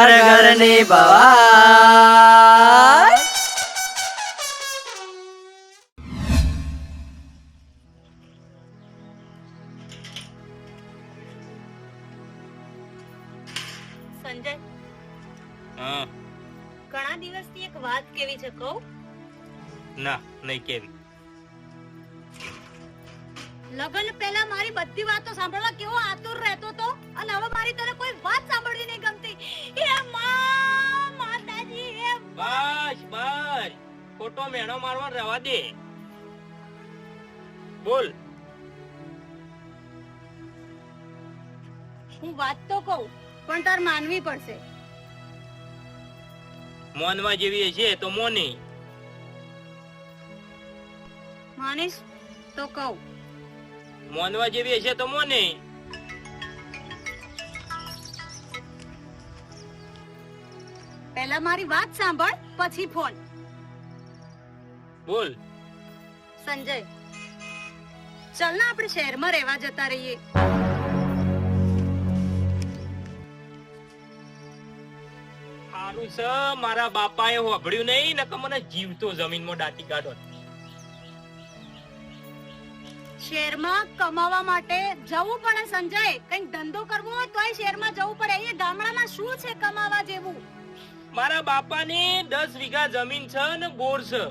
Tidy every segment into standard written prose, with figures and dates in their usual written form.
ઘર ઘરની ભવાઈ. સંજય, હા ઘણા દિવસથી એક વાત કેવી છે કહું? ના નહીં કેવી. લગ્ન પહેલા મારી બધી વાતો સાંભળવા કેવો આતુર રહેતો તો, અને હવે મારી તને કોઈ વાત સાંભળવી નહીં ગમતી. હે માં, માતાજી, હે બસ બસ, ખોટો મેણો મારવા રહેવા દે. બોલ. હું વાત તો કહું, પણ તાર માનવી પડશે. મોનવા જેવી છે તો મોની. માનીશ તો કહું. મોનવા જેવી છે તો મોની. પહેલા મારી વાત સાંભળ, પછી ફોન. બોલ. સંજય, ચાલ ને આપણે શહેરમાં રહેવા જતા રહીએ. સારું છે, મારા બાપાએ હોભળ્યું નહીં, નકર મને જીવતો જમીનમાં દાટી કાઢો. શહેરમાં કમાવા માટે જવું પડે સંજય. કંઈક ધંધો કરવો હોય તોય શહેરમાં જવું પડે. એ ગામડામાં શું છે કમાવા જેવું? મારા બાપાની 10 વીઘા જમીન છે ને બોર છે.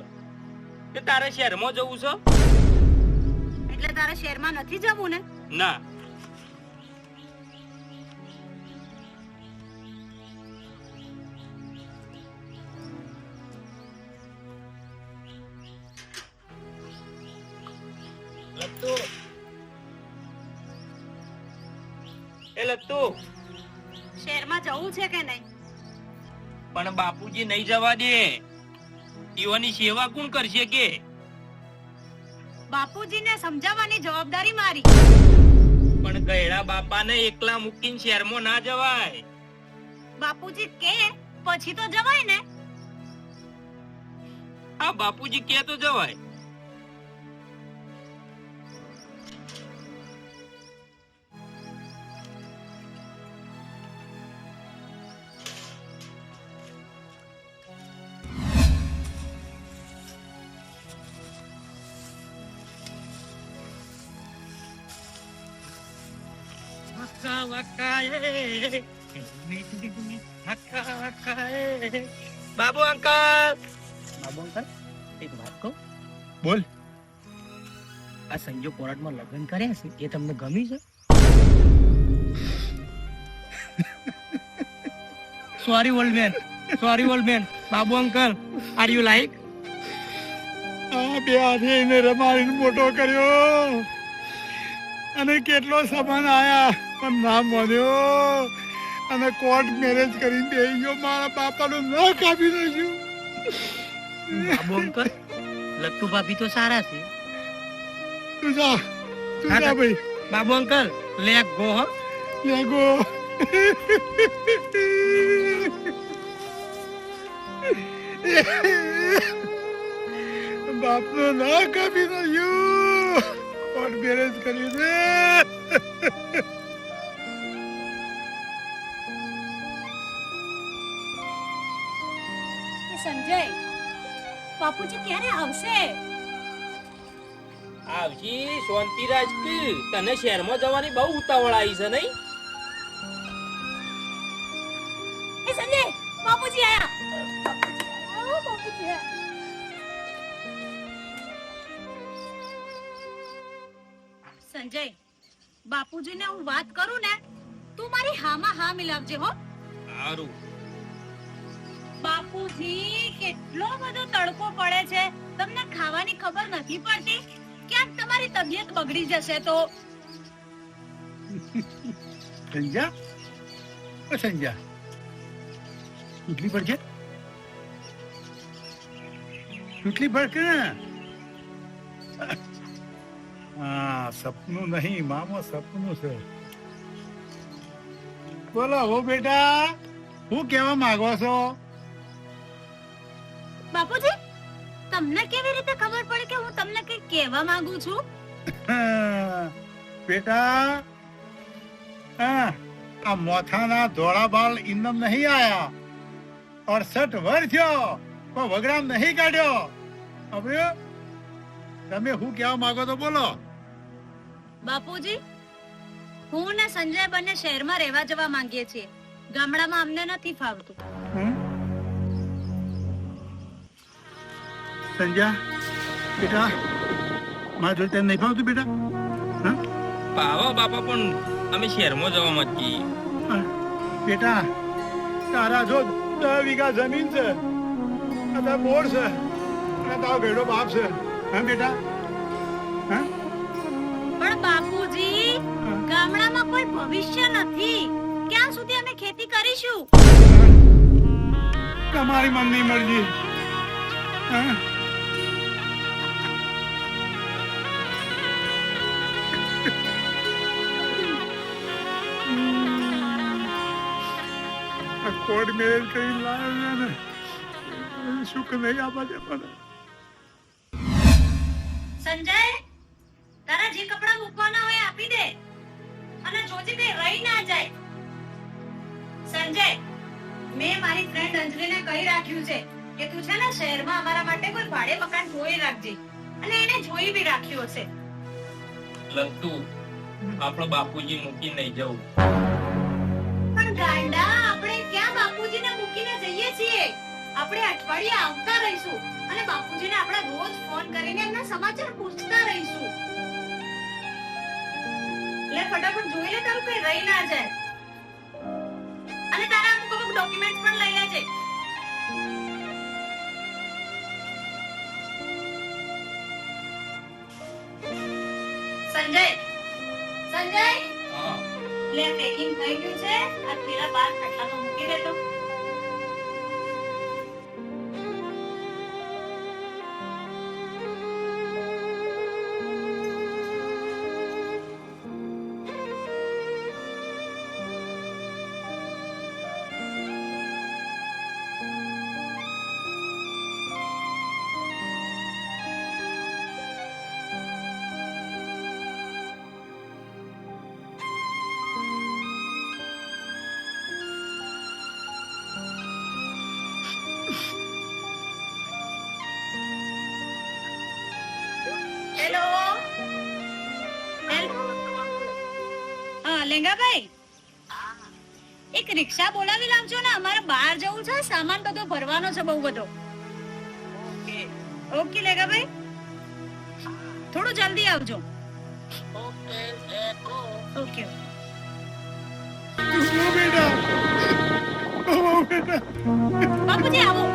કે તારે શહેરમાં જવું છે? એટલે તારે શહેરમાં નથી જવું ને? ના. લત્તુ, એ લત્તુ, શહેરમાં જવું છે કે નહીં? પણ બાપુજી નહીં જવા દે. એવાની સેવા કોણ કરશે કે? બાપુજીને સમજાવવાની જવાબદારી મારી. પણ ગયડા બાપાને એકલા મૂકીને શહેરમાં ના જવાય. બાપુજી કે પછી તો જવાય ને? આ બાપુજી કે તો જવાય. બાબુ અંકલ, બાબુ અંકલ, એક વાત કહું? બોલ. આ સંજોગ કોર્ટમાં લગ્ન કર્યા છે એ તમને ગમી છે? Sorry old man, sorry old man. Babu uncle, are you like? આ બે હાથે રમાડીને મોટો કર્યો અને કેટલો સમાન આયા પણ ના માન્યો અને કોર્ટ મેરેજ કરીને બેહી ગયો. મારા બાપાનું ના કાપી નાખ્યું. બાબુ અંકલ, લટ્ટુ ભાભી તો સારા છે. તું જા ભાઈ. બાબુ અંકલ, લેગ ગો હો. લેગો. બાપનો ના કાપી નાખ્યું કોર્ટ મેરેજ કરીને. સંજય, બાપુજી ક્યારે આવશે? આવજી શાંતિ રાજ. તને શહેરમાં જવાની બહુ ઉતાવળ આવી છે નહીં? એ સંજય, બાપુજી આયા. બાપુજી આયા. સંજય, બાપુજીને હું વાત કરું ને, તું મારી હામાં હા મિલાવજે હો. સારું. બાપુજી, કેટલો બધો તડકો પડે છે, તમને ખાવાની ખબર નથી પડતી? ક્યાંક તમારી તબિયત બગડી જશે તો? સંજા, ઓ સંજા, સુટલી પડશે? સુટલી પડશે ને? હા, સપનું નહીં મામો, સપનું છે. બોલો હો બેટા, શું કહેવા માંગો છો? બાપુજી, તમને કેવી રીતે ખબર પડી કે હું તમને કંઈક કહેવા માંગુ છું? બેટા, હા, આ મોથાના ધોળા બાલ ઇન્દમ નહીં આયા 68 વર્ષ થયો કોઈ વગડામ નહીં કાઢ્યો. હવે તમે શું કહેવા માંગો તો બોલો. બાપુજી, હું ને સંજય બંને શહેરમાં રહેવા જવા માંગીએ છીએ. ગામડામાં અમને નથી ફાવતું. સંજય બેટા, મારા જોડે તને નહીં ફાવતું બેટા? હા પાવા બાપા, પણ અમે શહેરમાં જવા માંગીએ. બેટા, તારા જો 10 વીઘા જમીન છે, આ બોર છે, અને તારો ભેડો બાપ છે. હા બેટા? હા પણ બાપુજી, ગામડામાં કોઈ ભવિષ્ય નથી. ક્યાં સુધી અમે ખેતી કરીશું? તમારી મનની મરજી. હા કોર્ટ મેરેજ કરી લાવ્યા ને સુખ નહીં આપવા દે મને. સંજય, તારા જે કપડા મૂકવાના હોય આપી દે, અને જોજે તે રહી ના જાય. સંજય, મેં મારી ફ્રેન્ડ અંજલિને કહી રાખ્યું છે કે તું છે ને શહેરમાં અમારા માટે કોઈ ભાડે મકાન જોઈ રાખજે, અને એને જોઈ બી રાખ્યું હશે. લગતું આપણો બાપુજી મૂકી નહીં જવું. પણ ગાંડા, આપણે ક્યાં બાપુજીને મૂકીને જઈએ છીએ? આપણે અઠવાડિયે આવતા રહીશું, અને બાપુજીને આપણે રોજ ફોન કરીને એમના સમાચાર પૂછતા રહીશું. લે ફટાફટ જોઈ લે, તારું કઈ રહી ના જાય. અને તારા અમુક ડોક્યુમેન્ટ્સ પણ લઈ લેજે. સંજય, સંજય, લે પેકિંગ થઈ ગયું છે. આ થેલા બાર ખાટલામાં મૂકી દેતો. હેલો, હા લેંગાભાઈ, એક રિક્ષા બોલાવી લાવજો ને, અમારે બહાર જવું છે. સામાન બધો ભરવાનો છે, બહુ બધો. ઓકે લેંગાભાઈ, થોડું જલ્દી આવજો. ઓકે. બેટા, બેટા, બાપુજી આવો.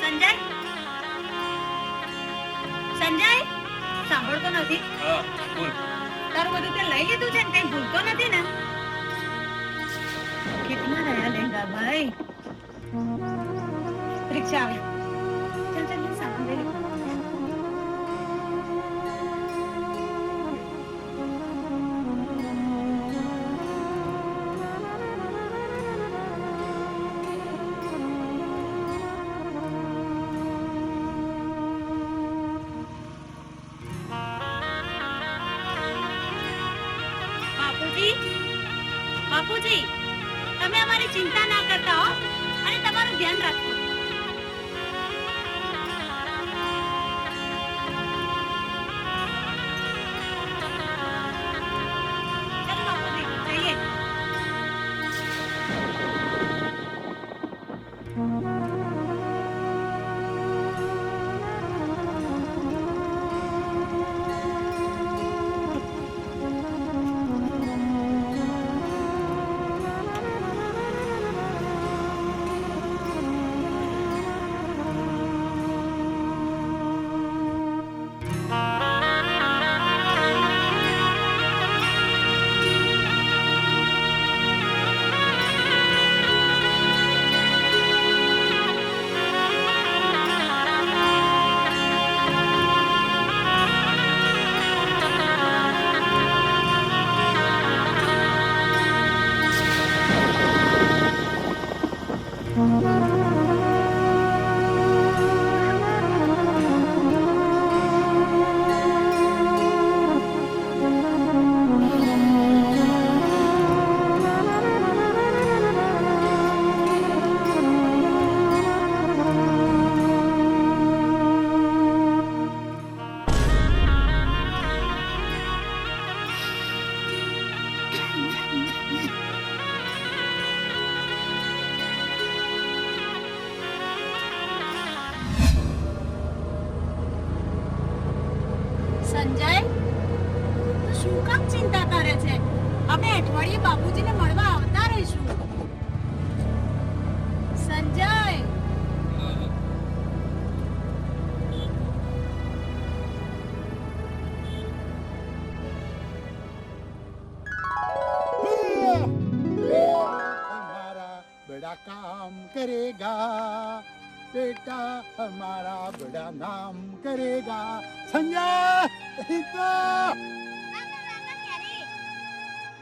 સંજય, સંજય, સાંભળતો નથી? હા બોલ. તારું બધું તે લઈ લીધું છે ને? કઈ ભૂલતો નથી ને? કેટલા રહ્યા લેંગા ભાઈ? રિક્ષા આવી. ચાલ ચાલ, સામાન લઈ લે. બાપુજી, બાપુજી, તમે અમારી ચિંતા ના કરતા હો, અને તમારું ધ્યાન રાખજો. ચાલો બાપુજી, જઈએ. વળી બાપુજીને મળવા આવતા રહીશું. સંજય हमारा बड़ा काम करेगा बेटा हमारा बड़ा नाम करेगा संजय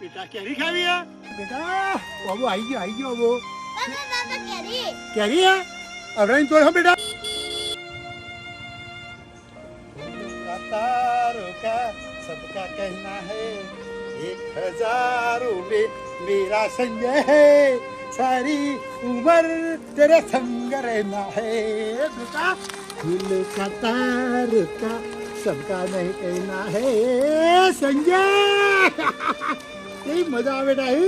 बेटा कैरी खावी है बेटा बाबू आई गयो वो कैरी है अब तो हम बेटा तारों का सबका कहना है 1000 में मेरा संजय है सारी उम्र तेरे संग रहना है बेटा दिल का तार का सबका नहीं कहना है संजय यही मजा बेटा है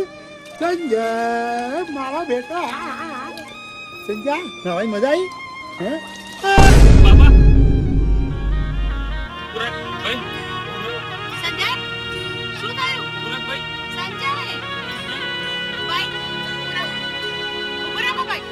संजय मारा बेटा संजय भाई मजा आई हैं બાબા ભાઈ સંજય શું થયું ભાઈ સંજય ભાઈ ઉભો રહો ભાઈ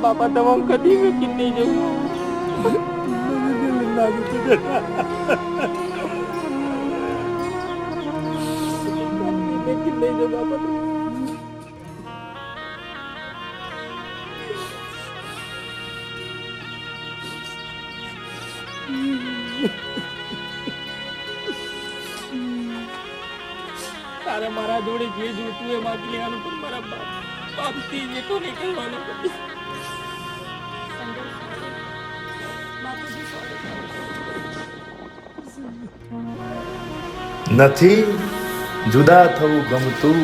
બાપા તમામ કદી મેકીને નહીં જવું મેકીને નહીં જવું બાપા તારે મારા જોડે જે જોતું એ માગી લેવાનું પણ મારા બાપથી જેટલો નહીં કરવાનો નથી જુદા થવું ગમતું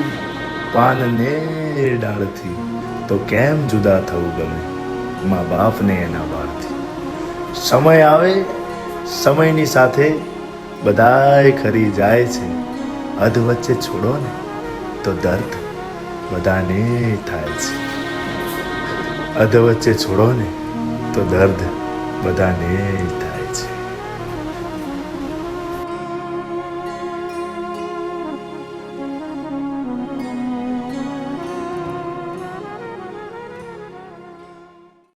પાનને ડાળથી તો કેમ જુદા થવું ગમે મા બાપને એના બાળથી સમય આવે સમયની સાથે બધાય ખરી જાય છે અધ વચ્ચે છોડો ને તો દર્દ બધાને થાય છે અધ વચ્ચે છોડો ને તો દર્દ બધાને થાય